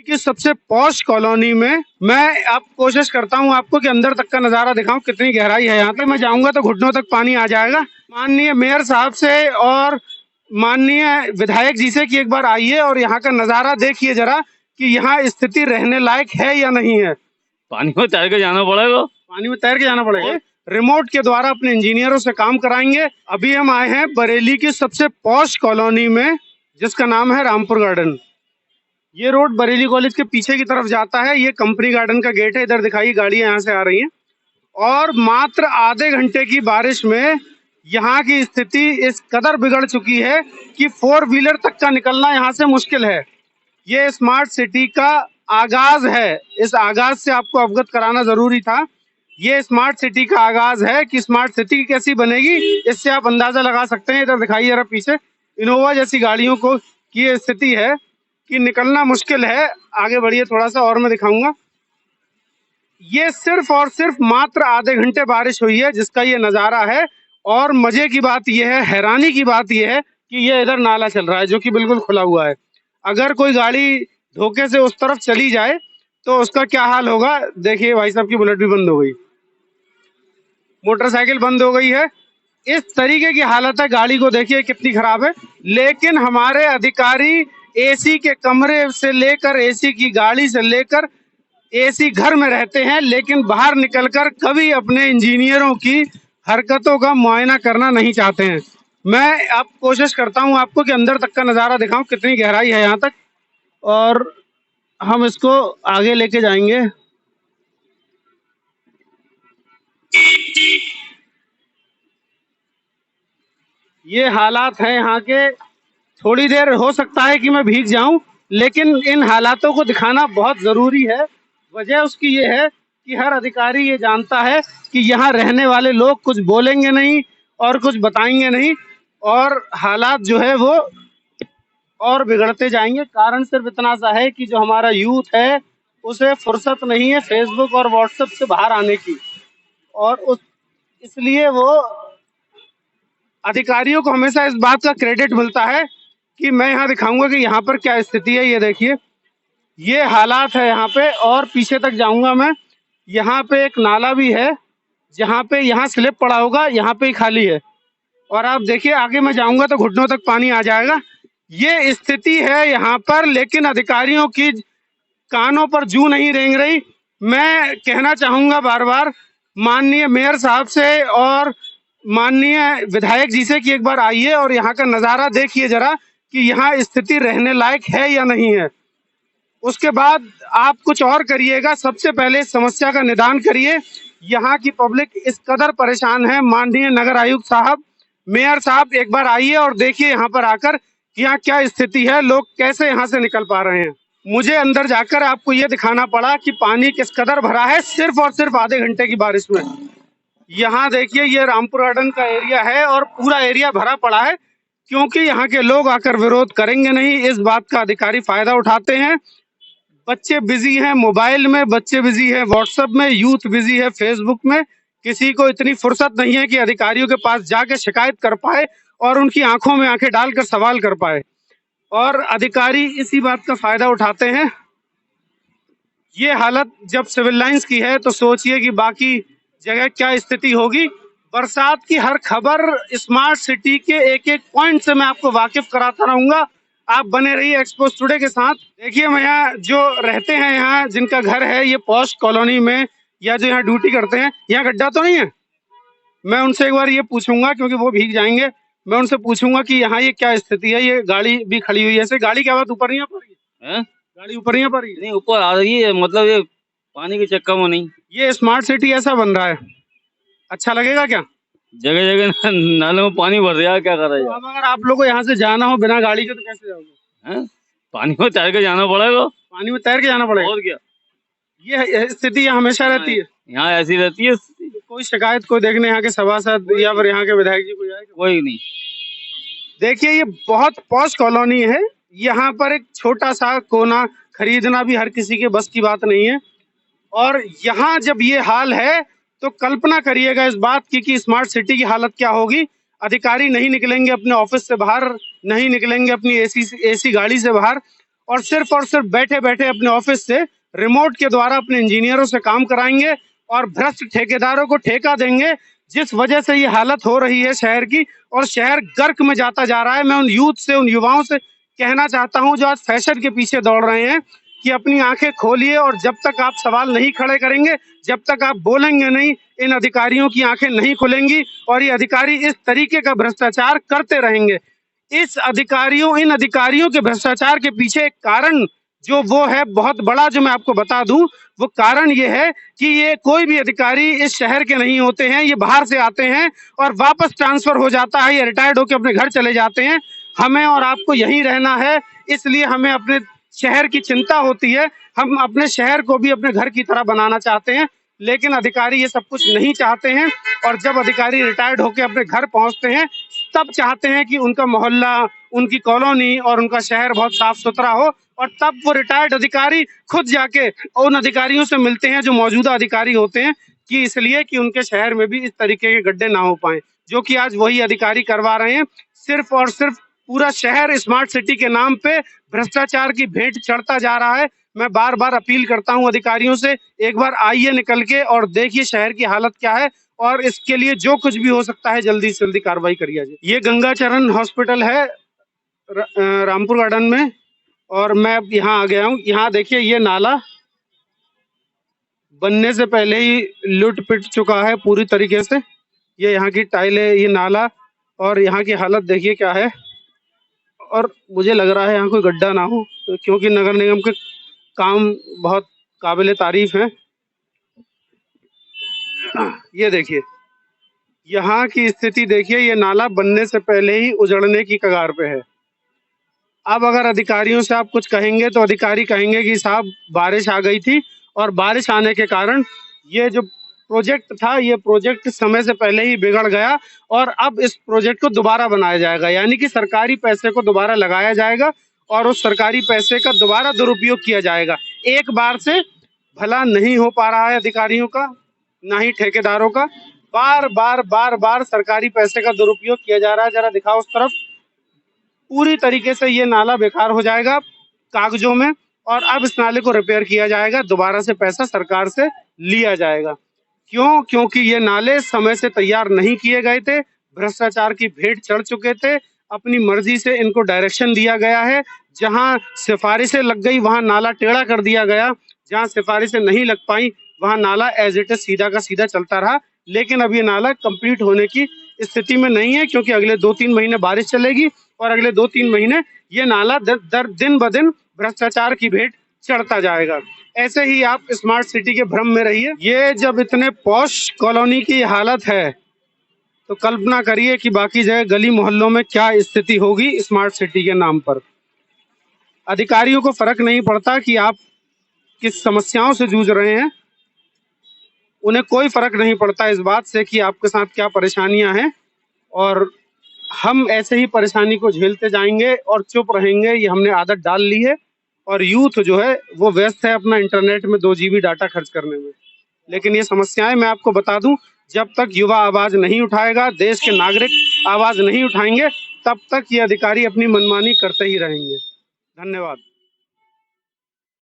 कि सबसे posh colony में मैं अब कोशिश करता हूँ आपको कि अंदर तक का नजारा दिखाऊं, कितनी गहराई है यहाँ पे। मैं जाऊंगा तो घुटनों तक पानी आ जाएगा। माननीय मेयर साहब से और माननीय विधायक जी से कि एक बार आइए और यहाँ का नजारा देखिए जरा कि यहाँ स्थिति रहने लायक है या नहीं है। पानी में तैर के जाना पड़ेगा। पानी में तैर के जाना पड़ेगा। रिमोट के द्वारा अपने इंजीनियरों से काम कराएंगे। अभी हम आए हैं बरेली की सबसे पॉश कॉलोनी में, जिसका नाम है रामपुर गार्डन। ये रोड बरेली कॉलेज के पीछे की तरफ जाता है। ये कंपनी गार्डन का गेट है। इधर दिखाइए, गाड़ियां यहाँ से आ रही हैं। और मात्र आधे घंटे की बारिश में यहाँ की स्थिति इस कदर बिगड़ चुकी है कि 4 व्हीलर तक का निकलना यहाँ से मुश्किल है। ये स्मार्ट सिटी का आगाज है। इस आगाज से आपको अवगत कराना जरूरी था। ये स्मार्ट सिटी का आगाज है कि स्मार्ट सिटी कैसी बनेगी, इससे आप अंदाजा लगा सकते हैं। इधर दिखाइए जरा पीछे, इनोवा जैसी गाड़ियों को की ये स्थिति है कि निकलना मुश्किल है। आगे बढ़िए थोड़ा सा और मैं दिखाऊंगा। ये सिर्फ और सिर्फ मात्र आधे घंटे बारिश हुई है जिसका ये नजारा है। और मजे की बात यह है, हैरानी की बात यह है कि ये इधर नाला चल रहा है जो कि बिल्कुल खुला हुआ है। अगर कोई गाड़ी धोखे से उस तरफ चली जाए तो उसका क्या हाल होगा। देखिए भाई साहब की बुलेट भी बंद हो गई, मोटरसाइकिल बंद हो गई है। इस तरीके की हालत है, गाड़ी को देखिए कितनी खराब है। लेकिन हमारे अधिकारी एसी के कमरे से लेकर, एसी की गाड़ी से लेकर एसी घर में रहते हैं, लेकिन बाहर निकलकर कभी अपने इंजीनियरों की हरकतों का मुआयना करना नहीं चाहते हैं। मैं अब कोशिश करता हूं आपको कि अंदर तक का नजारा दिखाऊं, कितनी गहराई है यहाँ तक, और हम इसको आगे लेके जाएंगे। ये हालात हैं यहाँ के। थोड़ी देर हो सकता है कि मैं भीग जाऊं, लेकिन इन हालातों को दिखाना बहुत जरूरी है। वजह उसकी ये है कि हर अधिकारी ये जानता है कि यहाँ रहने वाले लोग कुछ बोलेंगे नहीं और कुछ बताएंगे नहीं, और हालात जो है वो और बिगड़ते जाएंगे। कारण सिर्फ इतना सा है कि जो हमारा यूथ है उसे फुर्सत नहीं है फेसबुक और व्हाट्सएप से बाहर आने की, और उस इसलिए वो अधिकारियों को हमेशा इस बात का क्रेडिट मिलता है कि मैं यहाँ दिखाऊंगा कि यहाँ पर क्या स्थिति है। ये देखिए, ये हालात है यहाँ पे। और पीछे तक जाऊंगा मैं, यहाँ पे एक नाला भी है जहाँ पे यहाँ स्लिप पड़ा होगा, यहाँ पे ही खाली है। और आप देखिए आगे मैं जाऊंगा तो घुटनों तक पानी आ जाएगा। ये स्थिति है यहाँ पर, लेकिन अधिकारियों की कानों पर जू नहीं रेंग रही। मैं कहना चाहूंगा बार बार माननीय मेयर साहब से और माननीय विधायक जी से कि एक बार आइए और यहाँ का नजारा देखिए जरा कि यहाँ स्थिति रहने लायक है या नहीं है। उसके बाद आप कुछ और करिएगा। सबसे पहले इस समस्या का निदान करिए। यहाँ की पब्लिक इस कदर परेशान है। माननीय नगर आयुक्त साहब, मेयर साहब, एक बार आइए और देखिए यहाँ पर आकर कि यहाँ क्या स्थिति है, लोग कैसे यहाँ से निकल पा रहे हैं। मुझे अंदर जाकर आपको ये दिखाना पड़ा कि पानी किस कदर भरा है सिर्फ और सिर्फ आधे घंटे की बारिश में। यहाँ देखिए, ये रामपुर गार्डन का एरिया है और पूरा एरिया भरा पड़ा है, क्योंकि यहाँ के लोग आकर विरोध करेंगे नहीं, इस बात का अधिकारी फायदा उठाते हैं। बच्चे बिजी हैं मोबाइल में, बच्चे बिजी हैं व्हाट्सएप में, यूथ बिजी है फेसबुक में। किसी को इतनी फुर्सत नहीं है कि अधिकारियों के पास जाके शिकायत कर पाए और उनकी आंखों में आंखें डालकर सवाल कर पाए, और अधिकारी इसी बात का फायदा उठाते हैं। ये हालत जब सिविल लाइंस की है तो सोचिए कि बाकी जगह क्या स्थिति होगी। बरसात की हर खबर स्मार्ट सिटी के एक एक पॉइंट से मैं आपको वाकिफ कराता रहूंगा। आप बने रहिए एक्सपोज टुडे के साथ। देखिए, मैं यहाँ जो रहते हैं, यहाँ जिनका घर है ये पॉश कॉलोनी में, या जो यहाँ ड्यूटी करते हैं, यहाँ गड्ढा तो नहीं है। मैं उनसे एक बार ये पूछूंगा, क्योंकि वो भीग जाएंगे। मैं उनसे पूछूंगा कि यहाँ ये क्या स्थिति है। ये गाड़ी भी खड़ी हुई है, ऐसे गाड़ी क्या बात ऊपर नहीं आ पा रही है? गाड़ी ऊपर नहीं आ पा रही है? नहीं, ऊपर आ रही है, मतलब ये पानी के चक्कर में नहीं। ये स्मार्ट सिटी ऐसा बन रहा है, अच्छा लगेगा क्या? जगह जगह नालों में पानी भर रहा है, क्या कर रहा तो है? अब अगर आप लोग को यहाँ से जाना हो बिना गाड़ी के तो कैसे जाओगे? पानी में तैर के जाना पड़ेगा। पानी में तैर के जाना पड़ेगा। और क्या, ये स्थिति यहाँ हमेशा रहती है। यहाँ ऐसी रहती है। कोई शिकायत कोई देखने यहाँ के सभासद या फिर यहाँ के विधायक जी को जाएगा? कोई नहीं। देखिए, ये बहुत पॉश कॉलोनी है। यहाँ पर एक छोटा सा कोना खरीदना भी हर किसी के बस की बात नहीं है। और यहाँ जब ये हाल है तो कल्पना करिएगा इस बात की कि स्मार्ट सिटी की हालत क्या होगी। अधिकारी नहीं निकलेंगे अपने ऑफिस से बाहर, नहीं निकलेंगे अपनी एसी गाड़ी से बाहर, और सिर्फ बैठे बैठे अपने ऑफिस से रिमोट के द्वारा अपने इंजीनियरों से काम कराएंगे और भ्रष्ट ठेकेदारों को ठेका देंगे, जिस वजह से ये हालत हो रही है शहर की, और शहर गर्क में जाता जा रहा है। मैं उन यूथ से, उन युवाओं से कहना चाहता हूं जो आज फैशन के पीछे दौड़ रहे हैं कि अपनी आंखें खोलिए, और जब तक आप सवाल नहीं खड़े करेंगे, जब तक आप बोलेंगे नहीं, इन अधिकारियों की आंखें नहीं खुलेंगी और ये अधिकारी इस तरीके का भ्रष्टाचार करते रहेंगे। इन अधिकारियों के भ्रष्टाचार के पीछे एक कारण जो वो है बहुत बड़ा, जो मैं आपको बता दूं, वो कारण ये है कि ये कोई भी अधिकारी इस शहर के नहीं होते हैं, ये बाहर से आते हैं और वापस ट्रांसफर हो जाता है, ये रिटायर्ड होकर अपने घर चले जाते हैं। हमें और आपको यहीं रहना है, इसलिए हमें अपने शहर की चिंता होती है। हम अपने शहर को भी अपने घर की तरह बनाना चाहते हैं, लेकिन अधिकारी ये सब कुछ नहीं चाहते हैं। और जब अधिकारी रिटायर्ड होकर अपने घर पहुंचते हैं, तब चाहते हैं कि उनका मोहल्ला, उनकी कॉलोनी और उनका शहर बहुत साफ सुथरा हो, और तब वो रिटायर्ड अधिकारी खुद जाके उन अधिकारियों से मिलते हैं जो मौजूदा अधिकारी होते हैं, कि इसलिए कि उनके शहर में भी इस तरीके के गड्ढे ना हो पाए, जो कि आज वही अधिकारी करवा रहे हैं। सिर्फ और सिर्फ पूरा शहर स्मार्ट सिटी के नाम पे भ्रष्टाचार की भेंट चढ़ता जा रहा है। मैं बार बार अपील करता हूं अधिकारियों से, एक बार आइए निकल के और देखिए शहर की हालत क्या है, और इसके लिए जो कुछ भी हो सकता है जल्दी से जल्दी कार्रवाई करिए। ये गंगाचरण हॉस्पिटल है रामपुर गार्डन में, और मैं अब यहाँ आ गया हूँ। यहाँ देखिए, ये नाला बनने से पहले ही लुट पिट चुका है पूरी तरीके से। ये यहाँ की टाइलें, ये नाला, और यहाँ की हालत देखिए क्या है। और मुझे लग रहा है यहाँ कोई गड्ढा ना हो, क्योंकि नगर निगम के काम बहुत काबिले तारीफ है। ये देखिए यहाँ की स्थिति देखिए, ये नाला बनने से पहले ही उजड़ने की कगार पे है। अब अगर अधिकारियों से आप कुछ कहेंगे तो अधिकारी कहेंगे कि साहब बारिश आ गई थी, और बारिश आने के कारण ये जो प्रोजेक्ट था, ये प्रोजेक्ट समय से पहले ही बिगड़ गया, और अब इस प्रोजेक्ट को दोबारा बनाया जाएगा, यानी कि सरकारी पैसे को दोबारा लगाया जाएगा और उस सरकारी पैसे का दोबारा दुरुपयोग किया जाएगा। एक बार से भला नहीं हो पा रहा है अधिकारियों का, ना ही ठेकेदारों का, बार बार सरकारी पैसे का दुरुपयोग किया जा रहा है। जरा दिखाओ उस तरफ। पूरी तरीके से ये नाला बेकार हो जाएगा कागजों में, और अब इस नाले को रिपेयर किया जाएगा, दोबारा से पैसा सरकार से लिया जाएगा। क्यों? क्योंकि ये नाले समय से तैयार नहीं किए गए थे, भ्रष्टाचार की भेंट चढ़ चुके थे, अपनी मर्जी से इनको डायरेक्शन दिया गया है। जहां सिफारिशें लग गई वहां नाला टेढ़ा कर दिया गया, जहां सिफारिशें नहीं लग पाई वहां नाला एज इट इज सीधा का सीधा चलता रहा। लेकिन अब ये नाला कंप्लीट होने की स्थिति में नहीं है, क्योंकि अगले 2-3 महीने बारिश चलेगी, और अगले 2-3 महीने ये नाला दिन ब दिन भ्रष्टाचार की भेंट चढ़ता जाएगा। ऐसे ही आप स्मार्ट सिटी के भ्रम में रहिए। ये जब इतने पॉश कॉलोनी की हालत है, तो कल्पना करिए कि बाकी जगह गली मोहल्लों में क्या स्थिति होगी स्मार्ट सिटी के नाम पर। अधिकारियों को फर्क नहीं पड़ता कि आप किस समस्याओं से जूझ रहे हैं, उन्हें कोई फर्क नहीं पड़ता इस बात से कि आपके साथ क्या परेशानियां हैं, और हम ऐसे ही परेशानी को झेलते जाएंगे और चुप रहेंगे, ये हमने आदत डाल ली है। और यूथ जो है वो व्यस्त है अपना इंटरनेट में 2 GB डाटा खर्च करने में। लेकिन ये समस्याएं मैं आपको बता दूं, जब तक युवा आवाज नहीं उठाएगा, देश के नागरिक आवाज नहीं उठाएंगे, तब तक ये अधिकारी अपनी मनमानी करते ही रहेंगे। धन्यवाद।